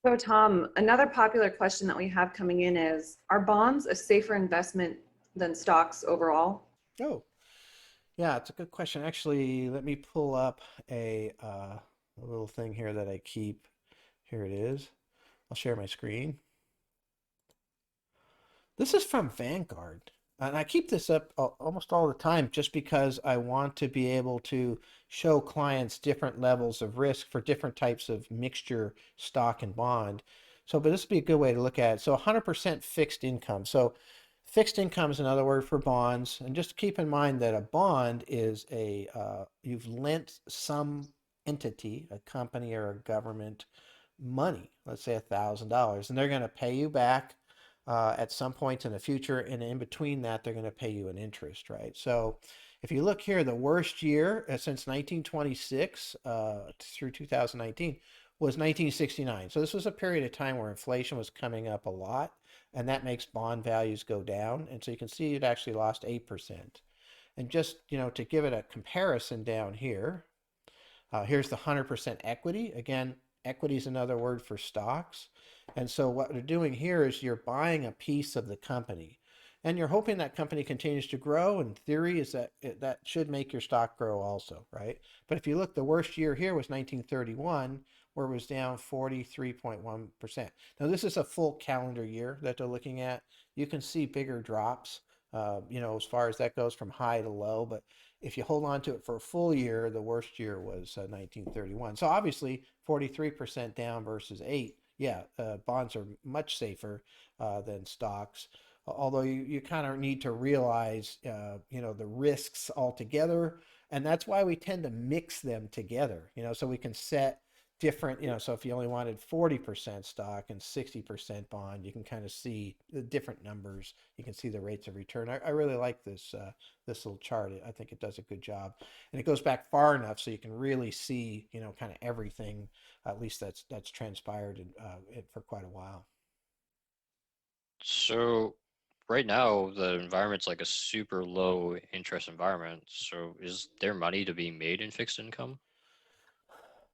So, Tom, another popular question that we have coming in is, are bonds a safer investment than stocks overall? Oh, yeah, it's a good question. Actually, let me pull up a little thing here that I keep. Here it is. I'll share my screen. This is from Vanguard. And I keep this up almost all the time just because I want to be able to show clients different levels of risk for different types of mixture stock and bond. So, but this would be a good way to look at it. So 100% fixed income. So fixed income is another word for bonds. And just keep in mind that a bond is you've lent some entity, a company or a government, money, let's say $1,000, and they're going to pay you back at some point in the future, and in between that, they're going to pay you an interest, right? So if you look here, the worst year since 1926 through 2019 was 1969. So this was a period of time where inflation was coming up a lot, and that makes bond values go down. And so you can see it actually lost 8%. And just, to give it a comparison down here, here's the 100% equity. Again, equity is another word for stocks. And so what they're doing here is you're buying a piece of the company and you're hoping that company continues to grow. In theory, is that should make your stock grow also, right? But if you look, the worst year here was 1931, where it was down 43.1%. Now, this is a full calendar year that they're looking at. You can see bigger drops, as far as that goes from high to low. But if you hold on to it for a full year, the worst year was 1931. So obviously, 43% down versus 8. Yeah, bonds are much safer than stocks. Although you kind of need to realize, the risks altogether, and that's why we tend to mix them together. So we can set different. So if you only wanted 40% stock and 60% bond, you can kind of see the different numbers. You can see the rates of return. I really like this little chart. I think it does a good job, and it goes back far enough so you can really see, kind of everything, at least that's transpired for quite a while. So right now the environment's like a super low interest environment. So is there money to be made in fixed income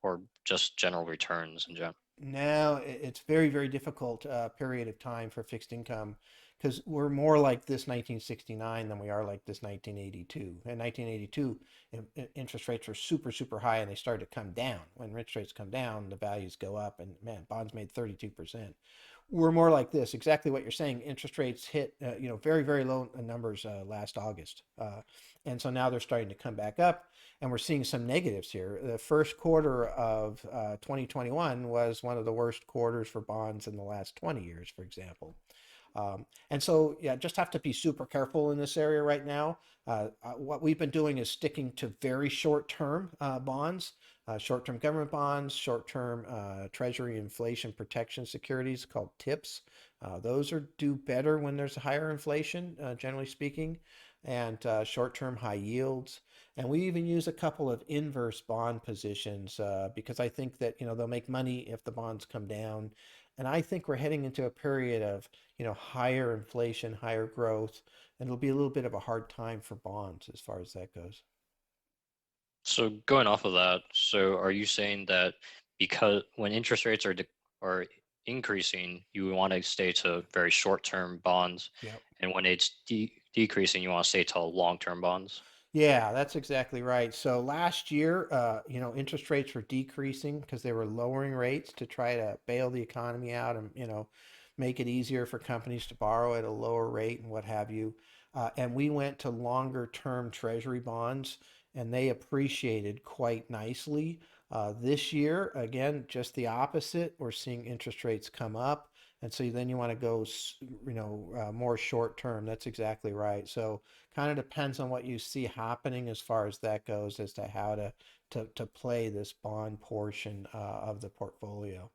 or just general returns in general? Now it's very, very difficult period of time for fixed income because we're more like this 1969 than we are like this 1982. In 1982, interest rates were super, super high and they started to come down. When interest rates come down, the values go up, and man, bonds made 32%. We're more like this, exactly what you're saying. Interest rates hit, very, very low numbers last August. And so now they're starting to come back up, and we're seeing some negatives here. The first quarter of 2021 was one of the worst quarters for bonds in the last 20 years, for example. And so, yeah, just have to be super careful in this area right now. What we've been doing is sticking to very short-term bonds, short-term government bonds, short-term Treasury inflation protection securities called TIPS. Those are do better when there's higher inflation, generally speaking, and short-term high yields. And we even use a couple of inverse bond positions because I think that they'll make money if the bonds come down. And I think we're heading into a period of higher inflation, higher growth, and it'll be a little bit of a hard time for bonds as far as that goes. So going off of that, so are you saying that because when interest rates are increasing, you want to stay to very short-term bonds, Yep. and when it's decreasing, you want to stay to long-term bonds? Yeah, that's exactly right. So last year, interest rates were decreasing because they were lowering rates to try to bail the economy out and, make it easier for companies to borrow at a lower rate and what have you. And we went to longer term treasury bonds and they appreciated quite nicely. This year, again, just the opposite. We're seeing interest rates come up. And so then you want to go, more short term. That's exactly right. So kind of depends on what you see happening as far as that goes as to how to play this bond portion of the portfolio.